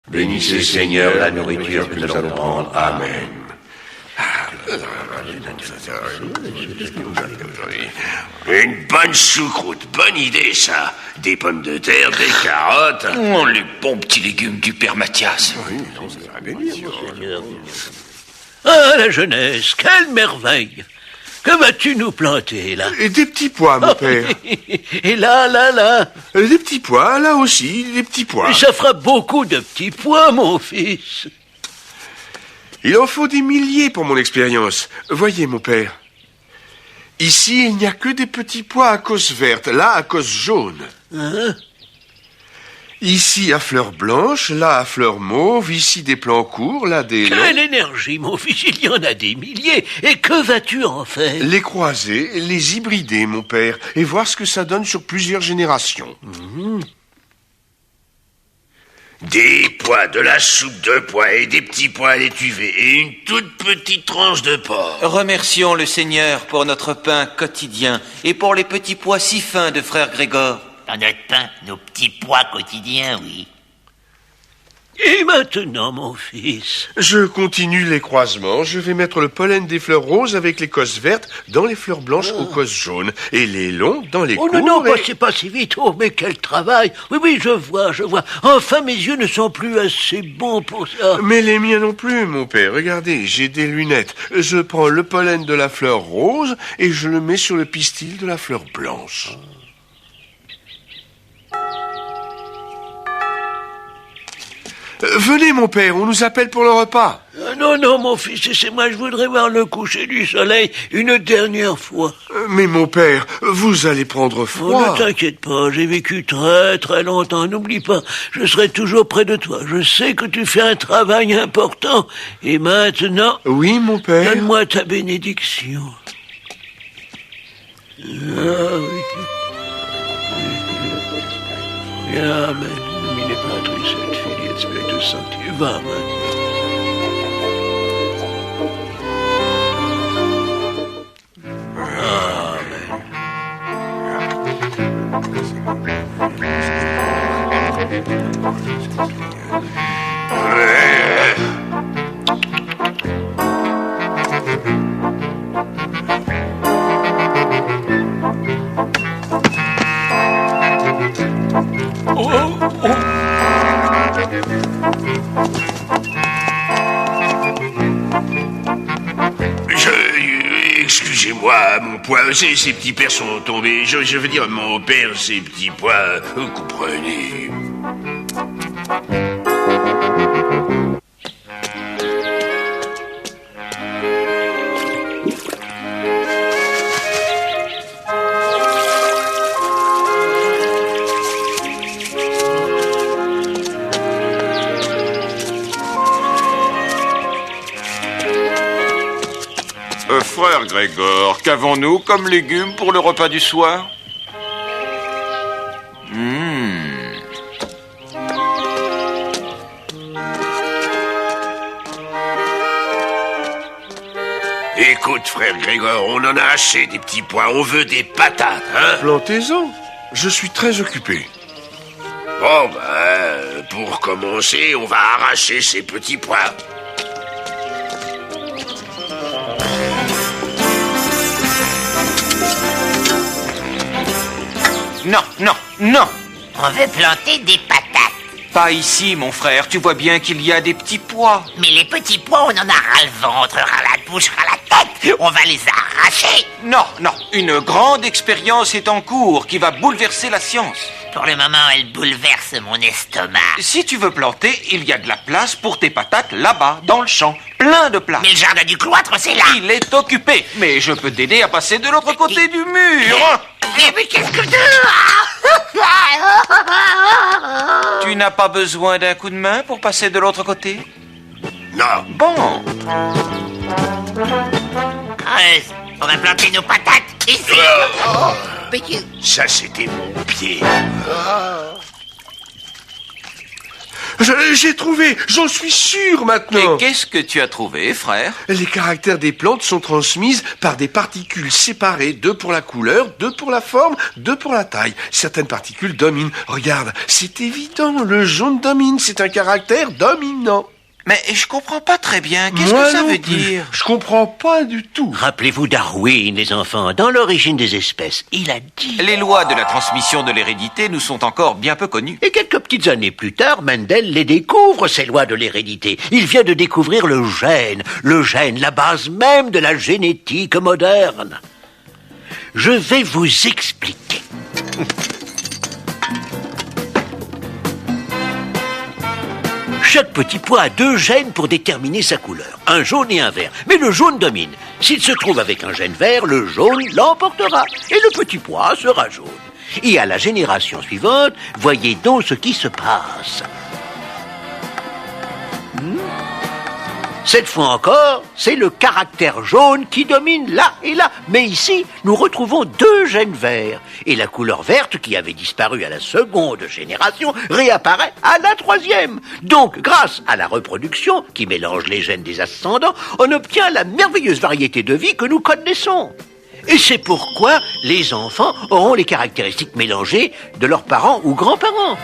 Bénissez, Seigneur, la nourriture que nous allons prendre. Amen. Une bonne choucroute, bonne idée ça. Des pommes de terre, des carottes. Oh, les bons petits légumes du père Mathias. Ah, la jeunesse, quelle merveille! Que vas-tu nous planter, là? Et des petits pois, mon père. Et là. Des petits pois, là aussi, des petits pois. Ça fera beaucoup de petits pois, mon fils. Il en faut des milliers pour mon expérience. Voyez, mon père. Ici, il n'y a que des petits pois à cause verte, là à cause jaune. Hein? Ici à fleurs blanches, là à fleurs mauves, ici des plants courts, là des longs. Quelle énergie, mon fils, il y en a des milliers. Et que vas-tu en faire? Les croiser, les hybrider, mon père, et voir ce que ça donne sur plusieurs générations. Des pois, de la soupe de pois et des petits pois à l'étuvée et une toute petite tranche de porc. Remercions le Seigneur pour notre pain quotidien et pour les petits pois si fins de frère Grégor. Dans notre pain, nos petits pois quotidiens, oui. Et maintenant, mon fils? Je continue les croisements. Je vais mettre le pollen des fleurs roses avec l'écosse verte dans les fleurs blanches aux cosses jaunes. Et les longs dans les courts. Oh non, passez pas si vite. Oh, mais quel travail. Oui, je vois. Enfin, mes yeux ne sont plus assez bons pour ça. Mais les miens non plus, mon père. Regardez, j'ai des lunettes. Je prends le pollen de la fleur rose et je le mets sur le pistil de la fleur blanche. Venez, mon père, on nous appelle pour le repas. Non, mon fils, laissez-moi, je voudrais voir le coucher du soleil une dernière fois. Mais mon père, vous allez prendre froid. Oh, ne t'inquiète pas, j'ai vécu très très longtemps, n'oublie pas, je serai toujours près de toi. Je sais que tu fais un travail important. Et maintenant... Oui, mon père. Donne-moi ta bénédiction. Ah oui. Amen. Domine Patris et Filii et Spiritus Sancti. Va, Excusez-moi, mon pois, ces petits pères sont tombés. Je veux dire, mon père, ces petits pois, vous comprenez. Frère Grégor, qu'avons-nous comme légumes pour le repas du soir? Écoute, frère Grégor, on en a assez des petits pois, on veut des patates, hein? Plantez-en, je suis très occupé. Bon, pour commencer, on va arracher ces petits pois. Non. On veut planter des patates. Pas ici, mon frère. Tu vois bien qu'il y a des petits pois. Mais les petits pois, on en a ras le ventre, ras la bouche, ras la tête. On va les arracher. Non. Une grande expérience est en cours qui va bouleverser la science. Pour le moment, elle bouleverse mon estomac. Si tu veux planter, il y a de la place pour tes patates là-bas, dans le champ. Plein de place. Mais le jardin du cloître, c'est là. Il est occupé. Mais je peux t'aider à passer de l'autre côté du mur. Mais qu'est-ce que tu... Tu n'as pas besoin d'un coup de main pour passer de l'autre côté? Non. Bon. Creuse. On va planter nos patates ici. Ça, c'était mon pied. J'ai trouvé, j'en suis sûr Et maintenant. qu'est-ce que tu as trouvé, frère? Les caractères des plantes sont transmises par des particules séparées, 2 pour la couleur, 2 pour la forme, 2 pour la taille. Certaines particules dominent. Regarde, c'est évident, le jaune domine, c'est un caractère dominant. Mais je comprends pas très bien. Qu'est-ce Moi que ça non veut plus. dire? Je comprends pas du tout. Rappelez-vous Darwin, les enfants, dans l'origine des espèces, il a dit... Les lois de la transmission de l'hérédité nous sont encore bien peu connues. Et quelques petites années plus tard, Mendel les découvre, ces lois de l'hérédité. Il vient de découvrir le gène, la base même de la génétique moderne. Je vais vous expliquer. Chaque petit pois a 2 gènes pour déterminer sa couleur, un jaune et un vert. Mais le jaune domine. S'il se trouve avec un gène vert, le jaune l'emportera et le petit pois sera jaune. Et à la génération suivante, voyez donc ce qui se passe. Cette fois encore, c'est le caractère jaune qui domine là et là. Mais ici, nous retrouvons 2 gènes verts. Et la couleur verte, qui avait disparu à la seconde génération, réapparaît à la 3e. Donc, grâce à la reproduction, qui mélange les gènes des ascendants, on obtient la merveilleuse variété de vie que nous connaissons. Et c'est pourquoi les enfants auront les caractéristiques mélangées de leurs parents ou grands-parents.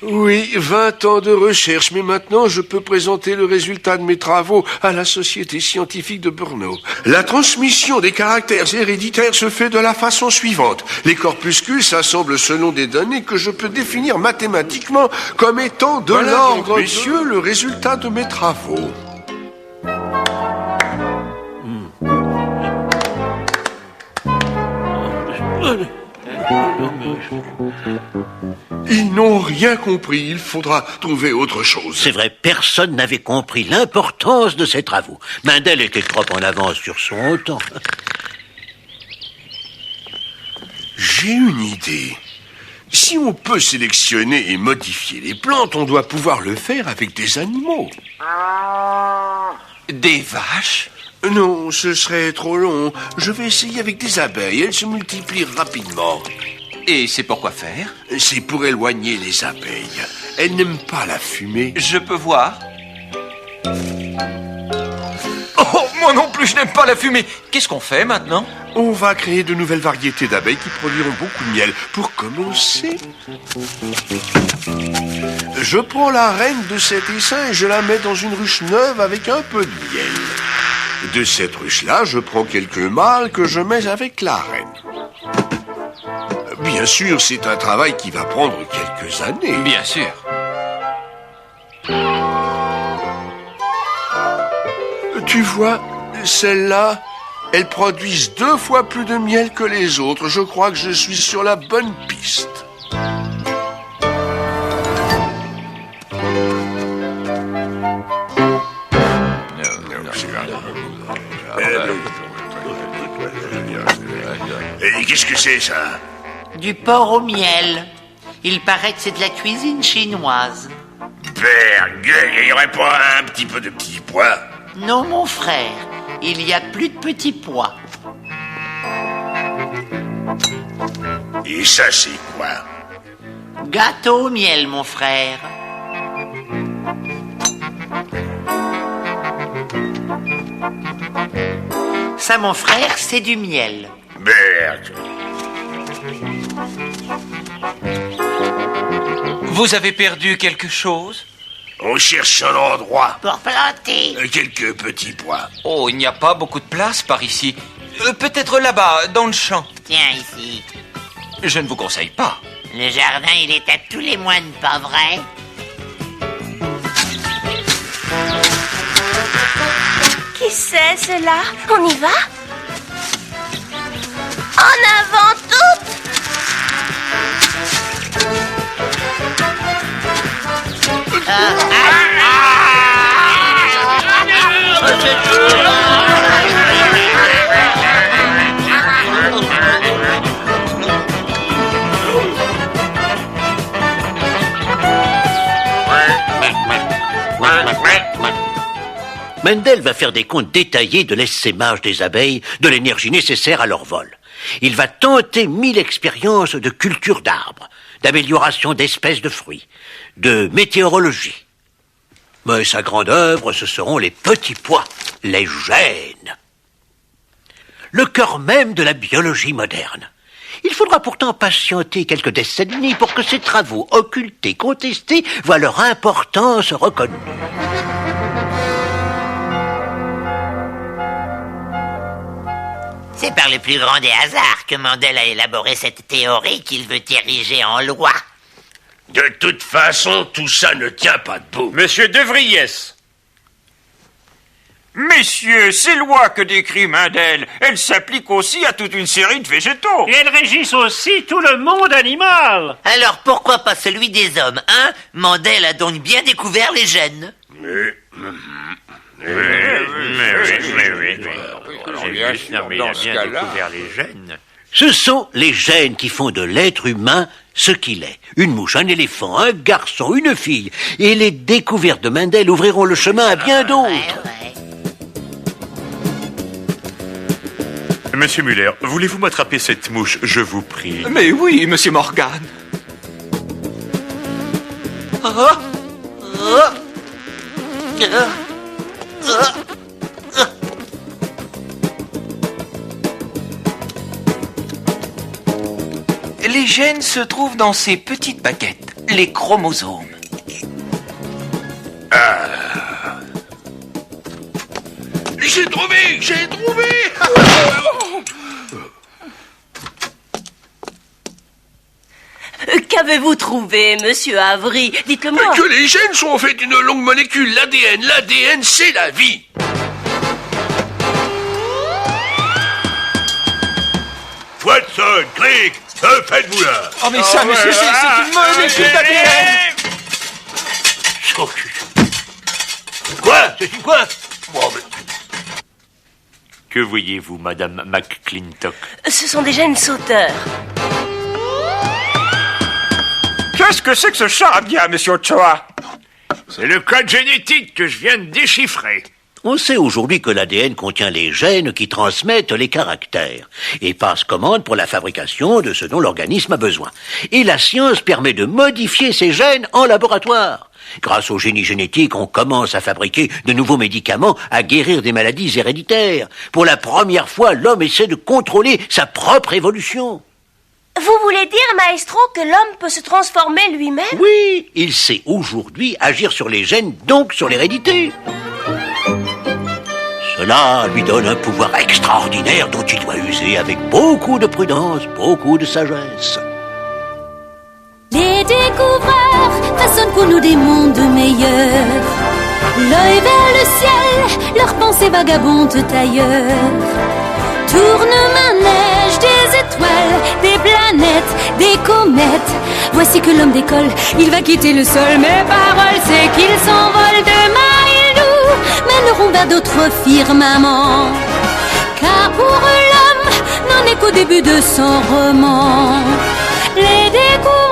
Oui, 20 ans de recherche, mais maintenant je peux présenter le résultat de mes travaux à la Société scientifique de Brno. La transmission des caractères héréditaires se fait de la façon suivante. Les corpuscules s'assemblent selon des données que je peux définir mathématiquement comme étant de l'ordre. Messieurs, le résultat de mes travaux. Ils n'ont rien compris, il faudra trouver autre chose. C'est vrai, personne n'avait compris l'importance de ces travaux. Mendel était trop en avance sur son temps. J'ai une idée. Si on peut sélectionner et modifier les plantes, on doit pouvoir le faire avec des animaux. Des vaches? Non, ce serait trop long. Je vais essayer avec des abeilles, elles se multiplient rapidement. Et c'est pour quoi faire? C'est pour éloigner les abeilles. Elles n'aiment pas la fumée. Je peux voir? Oh, moi non plus, je n'aime pas la fumée. Qu'est-ce qu'on fait maintenant? On va créer de nouvelles variétés d'abeilles qui produiront beaucoup de miel. Pour commencer, je prends la reine de cet essaim et je la mets dans une ruche neuve avec un peu de miel. De cette ruche-là, je prends quelques mâles que je mets avec la reine. Bien sûr, c'est un travail qui va prendre quelques années. Bien sûr. Tu vois, celles-là, elles produisent 2 fois plus de miel que les autres. Je crois que je suis sur la bonne piste. Et qu'est-ce que c'est, ça? Du porc au miel. Il paraît que c'est de la cuisine chinoise. Bergue, il n'y aurait pas un petit peu de petits pois? Non, mon frère, il y a plus de petits pois. Et ça, c'est quoi? Gâteau au miel, mon frère. Ça, mon frère, c'est du miel. Bergue. Vous avez perdu quelque chose? On cherche un endroit. Pour planter. Quelques petits pois. Oh, il n'y a pas beaucoup de place par ici. Peut-être là-bas, dans le champ. Tiens, ici. Je ne vous conseille pas. Le jardin, il est à tous les moines, pas vrai? Qui c'est, cela? On y va? En avant toutes! Mendel va faire des comptes détaillés de l'essaimage des abeilles, de l'énergie nécessaire à leur vol. Il va tenter 1000 expériences de culture d'arbres, d'amélioration d'espèces de fruits, de météorologie. Mais sa grande œuvre, ce seront les petits pois, les gènes. Le cœur même de la biologie moderne. Il faudra pourtant patienter quelques décennies pour que ces travaux occultés, contestés, voient leur importance reconnue. C'est par le plus grand des hasards que Mendel a élaboré cette théorie qu'il veut ériger en loi. De toute façon, tout ça ne tient pas debout. Monsieur De Vries. Messieurs, ces lois que décrit Mendel, elles s'appliquent aussi à toute une série de végétaux. Et elles régissent aussi tout le monde animal. Alors pourquoi pas celui des hommes, hein? Mendel a donc bien découvert les gènes. Ce sont les gènes qui font de l'être humain ce qu'il est. Une mouche, un éléphant, un garçon, une fille. Et les découvertes de Mendel ouvriront le chemin à bien d'autres. Monsieur Muller, voulez-vous m'attraper cette mouche, je vous prie? Mais oui, monsieur Morgan. Les gènes se trouvent dans ces petites baguettes, les chromosomes. J'ai trouvé Qu'avez-vous trouvé, monsieur Avery? Dites-le-moi. Que les gènes sont en fait une longue molécule, l'ADN. L'ADN, c'est la vie. Watson, Crick, que faites-vous là? Oh mais ça, monsieur, c'est une molécule d'ADN. Quoi? C'est quoi? Que voyez-vous, Madame McClintock? Ce sont des gènes sauteurs. Qu'est-ce que c'est que ce charabia, monsieur Ochoa? C'est le code génétique que je viens de déchiffrer. On sait aujourd'hui que l'ADN contient les gènes qui transmettent les caractères et passe commande pour la fabrication de ce dont l'organisme a besoin. Et la science permet de modifier ces gènes en laboratoire. Grâce au génie génétique, on commence à fabriquer de nouveaux médicaments à guérir des maladies héréditaires. Pour la première fois, l'homme essaie de contrôler sa propre évolution. Vous voulez dire, maestro, que l'homme peut se transformer lui-même? Oui, il sait aujourd'hui agir sur les gènes, donc sur l'hérédité. Cela lui donne un pouvoir extraordinaire dont il doit user avec beaucoup de prudence, beaucoup de sagesse. Les découvreurs façonnent pour nous des mondes meilleurs. L'œil vers le ciel, leurs pensées vagabondent ailleurs. Tourne-manège des étoiles, des planètes, des comètes. Voici que l'homme décolle, il va quitter le sol. Mes paroles, c'est qu'il s'envole. Demain, ils nous mèneront vers d'autres firmaments. Car pour eux, l'homme n'en est qu'au début de son roman. Les découvreurs